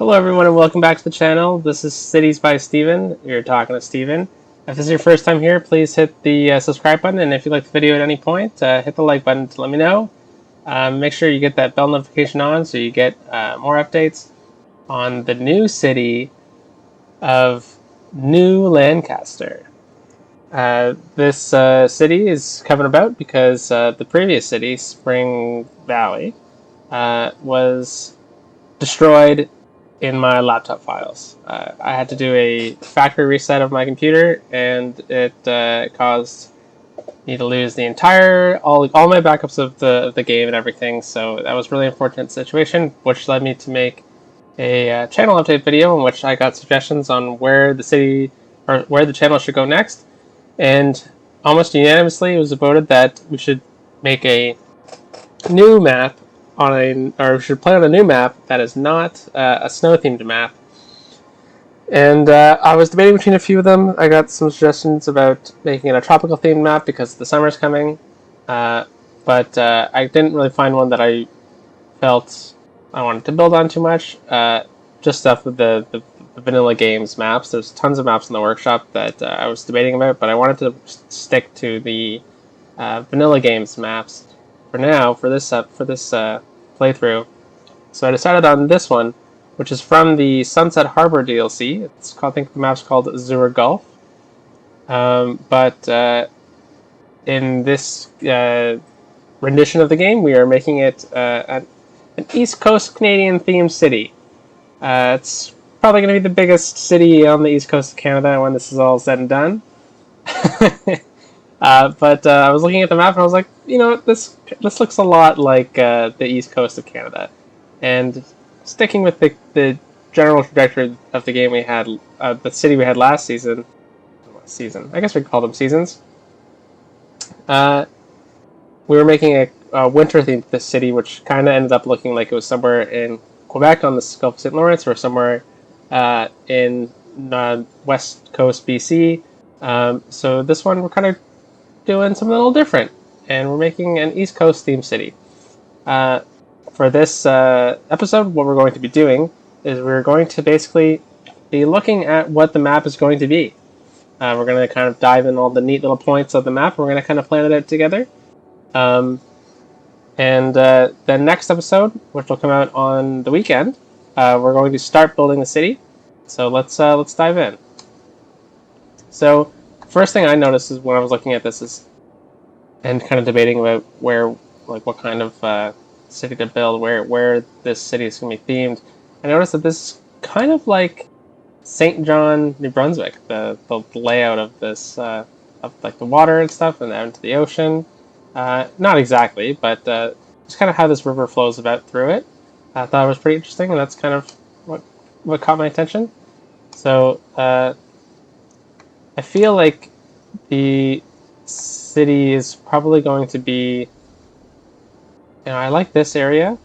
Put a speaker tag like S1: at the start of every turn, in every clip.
S1: Hello everyone and welcome back to the channel. This is Cities by Steven. You're talking to Steven. If this is your first time here, please hit the subscribe button, and if you like the video at any point, hit the like button to let me know. Make sure you get that bell notification on so you get more updates on the new city of New Lancaster. This city is coming about because the previous city, Spring Valley, was destroyed in my laptop files. I had to do a factory reset of my computer, and it caused me to lose the entire all my backups of the game and everything. So that was a really unfortunate situation, which led me to make a channel update video in which I got suggestions on where the city or where the channel should go next, and almost unanimously it was voted that we should make a new map or we should play on a new map that is not a snow-themed map. And I was debating between a few of them. I got some suggestions about making it a tropical-themed map because the summer's coming, but I didn't really find one that I felt I wanted to build on too much. Just stuff with the vanilla games maps. There's tons of maps in the workshop that I was debating about, but I wanted to stick to the vanilla games maps for now, for this playthrough. So I decided on this one, which is from the Sunset Harbor DLC. It's called, I think the map's called Azure Gulf. But in this rendition of the game, we are making it an East Coast Canadian themed city. It's probably going to be the biggest city on the East Coast of Canada when this is all said and done. But I was looking at the map and I was like, you know, this looks a lot like the East Coast of Canada. And sticking with the general trajectory of the game we had, the city we had last season, I guess we could call them seasons. We were making a winter theme to this city, which kind of ended up looking like it was somewhere in Quebec on the Gulf of St. Lawrence, or somewhere in West Coast BC. So this one we're kind of doing something a little different, and we're making an East Coast themed city. For this episode, what we're going to be doing is we're going to basically be looking at what the map is going to be. We're going to kind of dive in all the neat little points of the map. We're going to kind of plan it out together. And the next episode, which will come out on the weekend, we're going to start building the city. So let's dive in. So first thing I noticed is when I was looking at this and kind of debating about what kind of city to build, where this city is going to be themed, I noticed that this is kind of like St. John, New Brunswick, the layout of this, of like the water and stuff, and out into the ocean. Not exactly, but just kind of how this river flows about through it. I thought it was pretty interesting, and that's kind of what caught my attention. So I feel like the city is probably going to be, I like this area,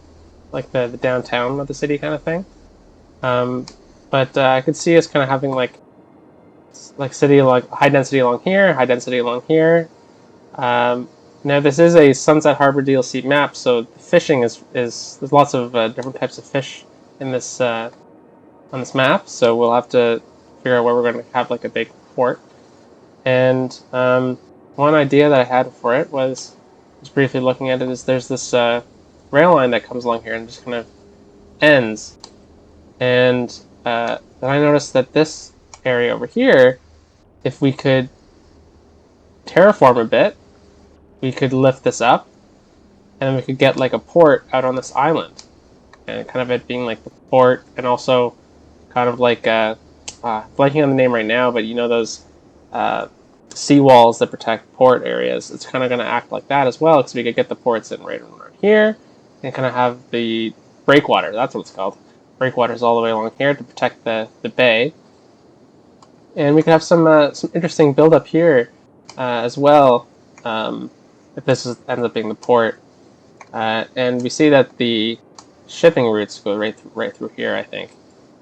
S1: like the downtown of the city kind of thing. But I could see us kind of having like city, like high density along here, high density along here. Now this is a Sunset Harbor DLC map, so the fishing is there's lots of different types of fish in this on this map. So we'll have to figure out where we're going to have like a big port. And one idea that I had for it was, just briefly looking at it, is there's this rail line that comes along here and just kind of ends. And then I noticed that this area over here, if we could terraform a bit, we could lift this up, and then we could get like a port out on this island. And kind of it being like the port, and also kind of like, blanking on the name right now, but you know those seawalls that protect port areas. It's kind of going to act like that as well, because we could get the ports in right around here, and kind of have the breakwater. That's what it's called. Breakwaters all the way along here to protect the bay. And we could have some interesting build up here as well, if this ends up being the port. And we see that the shipping routes go right through here, I think.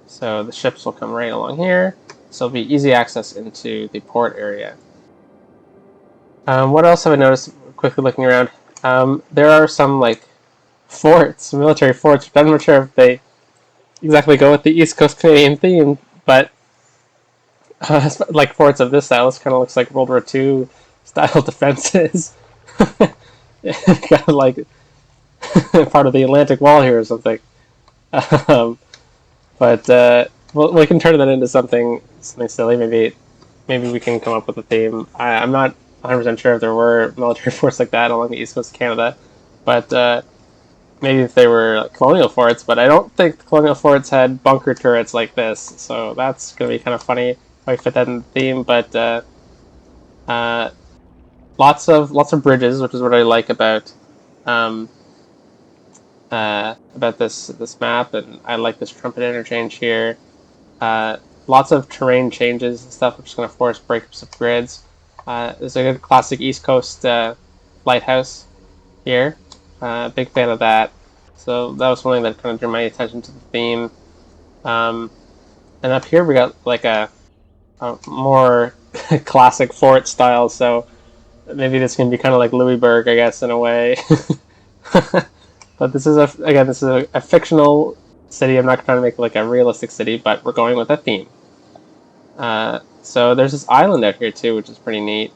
S1: So the ships will come right along here, so it'll be easy access into the port area. What else have I noticed quickly looking around? There are some like forts, military forts, but I'm not sure if they exactly go with the East Coast Canadian theme, but like forts of this style, this kind of looks like World War II style defenses. Kind of like part of the Atlantic Wall here or something. Um, but we can turn that into something silly. Maybe we can come up with a theme. I'm not 100% sure if there were military forts like that along the east coast of Canada, but maybe if they were like colonial forts. But I don't think the colonial forts had bunker turrets like this, so that's going to be kind of funny if I fit that in the theme. But uh, lots of bridges, which is what I like um, about this map, and I like this trumpet interchange here. Uh, Lots of terrain changes and stuff, which is going to force breakups of grids. There's a good classic East Coast lighthouse here. Big fan of that. So that was something that kind of drew my attention to the theme. And up here we got like a more classic fort style. So maybe this can be kind of like Louisburg, I guess, in a way. But this is a fictional city. I'm not trying to make like a realistic city, but we're going with a theme. So there's this island out here too, which is pretty neat.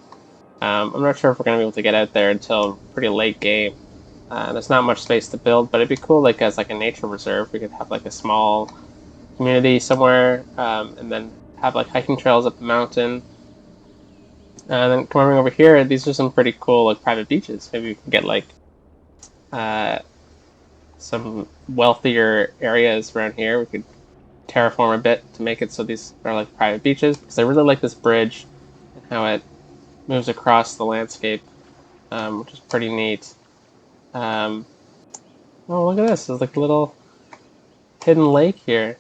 S1: I'm not sure if we're gonna be able to get out there until pretty late game. There's not much space to build, but it'd be cool like as like a nature reserve. We could have like a small community somewhere, and then have like hiking trails up the mountain. And then coming over here, these are some pretty cool like private beaches. Maybe we can get like uh, some wealthier areas around here. We could terraform a bit to make it so these are like private beaches, because I really like this bridge and how it moves across the landscape, which is pretty neat. Oh, look at this. There's like a little hidden lake here.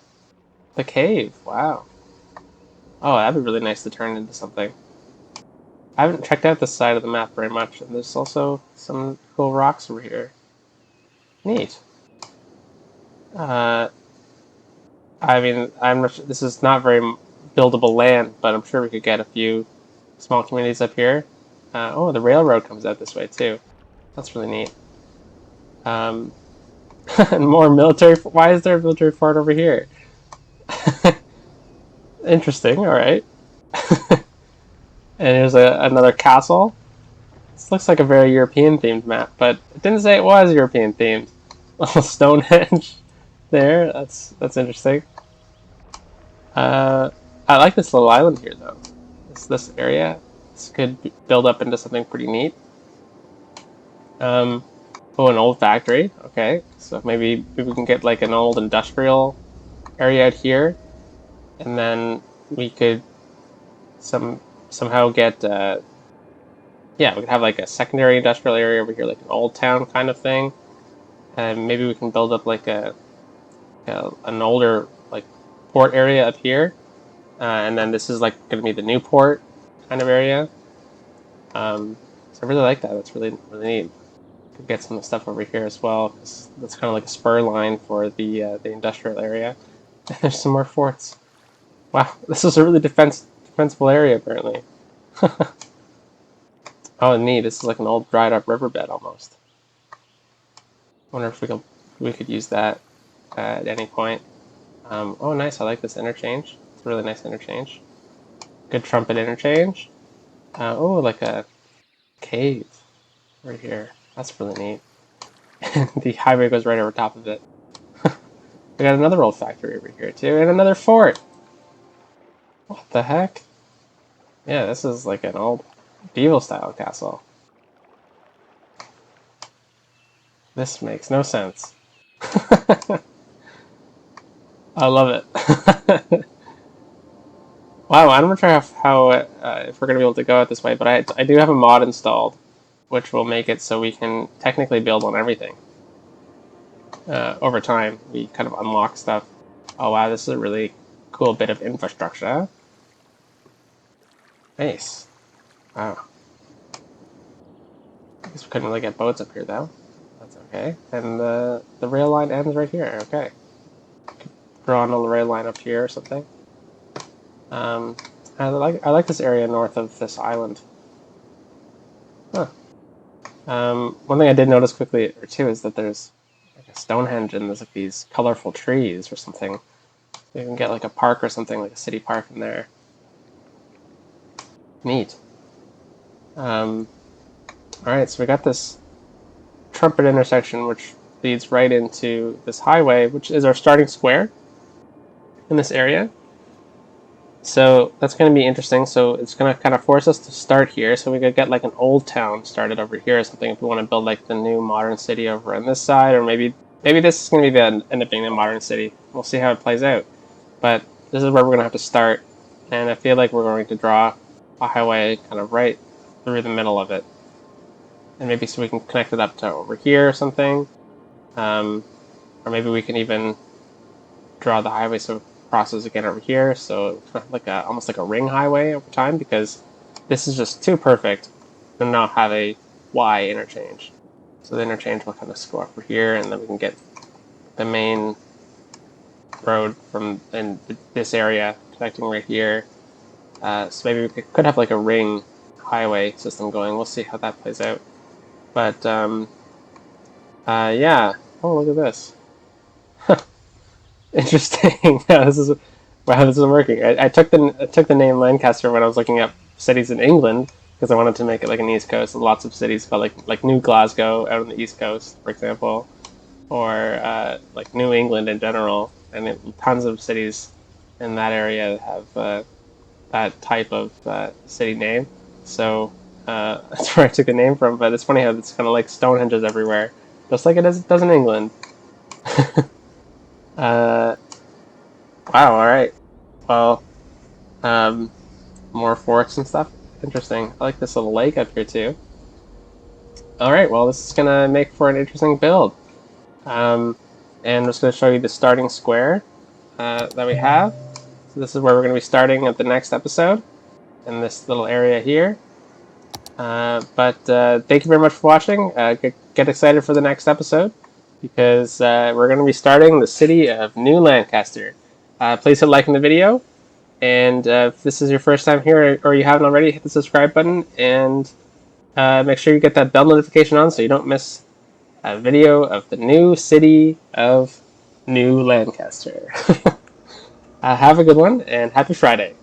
S1: The cave. Wow. Oh, that'd be really nice to turn into something. I haven't checked out this side of the map very much, and there's also some cool rocks over here. Neat. Uh, I mean, I'm not sure, this is not very buildable land, but I'm sure we could get a few small communities up here. Oh, the railroad comes out this way too. That's really neat. And more military. Why is there a military fort over here? Interesting. All right. And here's another castle. This looks like a very European themed map, but it didn't say it was European themed. Little Stonehenge there. That's interesting. I like this little island here though. This area. This could build up into something pretty neat. Oh, an old factory. Okay, so maybe we can get like an old industrial area out here, and then we could somehow get yeah, we could have like a secondary industrial area over here, like an old town kind of thing, and maybe we can build up like an older like port area up here, and then this is like going to be the new port kind of area. So I really like that. That's really neat. Could get some stuff over here as well, because that's kind of like a spur line for the industrial area. And there's some more forts. Wow, this is a really defensible area apparently. Oh, neat. This is like an old dried up riverbed almost. Wonder if we could use that at any point. Oh, nice. I like this interchange. It's a really nice interchange. Good trumpet interchange. Oh, like a cave right here. That's really neat. And the highway goes right over top of it. We got another old factory over here too, and another fort. What the heck? Yeah, this is like an old medieval style castle. This makes no sense. I love it. Wow, I'm not sure how if we're gonna be able to go it this way, but I do have a mod installed, which will make it so we can technically build on everything. Over time, we kind of unlock stuff. Oh wow, this is a really cool bit of infrastructure. Nice. Wow. I guess we couldn't really get boats up here though. That's okay. And the rail line ends right here. Okay. Draw on the rail line up here or something. I like this area north of this island. Huh. One thing I did notice quickly or two is that there's like Stonehenge and there's like these colorful trees or something. You can get like a park or something, like a city park in there. Neat. All right, so we got this trumpet intersection, which leads right into this highway, which is our starting square in this area. So that's going to be interesting. So it's going to kind of force us to start here. So we could get like an old town started over here or something if we want to build like the new modern city over on this side, or maybe this is going to be the end up being the modern city. We'll see how it plays out. But this is where we're going to have to start, and I feel like we're going to draw a highway kind of right through the middle of it, and maybe so we can connect it up to over here or something, or maybe we can even draw the highway so it crosses again over here, so it's like almost like a ring highway over time, because this is just too perfect to not have a Y interchange. So the interchange will kind of go over here, and then we can get the main road from in this area connecting right here. So maybe we could have like a ring highway system going. We'll see how that plays out. But yeah. Oh, look at this. Interesting. This is working. I took the name Lancaster when I was looking up cities in England because I wanted to make it like an East Coast. Lots of cities called like New Glasgow out on the East Coast, for example, or like New England in general, and tons of cities in that area have that type of city name. So that's where I took the name from. But it's funny how it's kind of like Stonehenges everywhere, just like it does in England. Wow. All right. Well, more forks and stuff. Interesting. I like this little lake up here too. All right. Well, this is gonna make for an interesting build. And I'm just gonna show you the starting square that we have. So this is where we're gonna be starting at the next episode, in this little area here. But thank you very much for watching. Get excited for the next episode, because we're going to be starting the city of New Lancaster. Please hit like in the video, and if this is your first time here or you haven't already, hit the subscribe button, and make sure you get that bell notification on so you don't miss a video of the new city of New Lancaster. Have a good one, and happy Friday.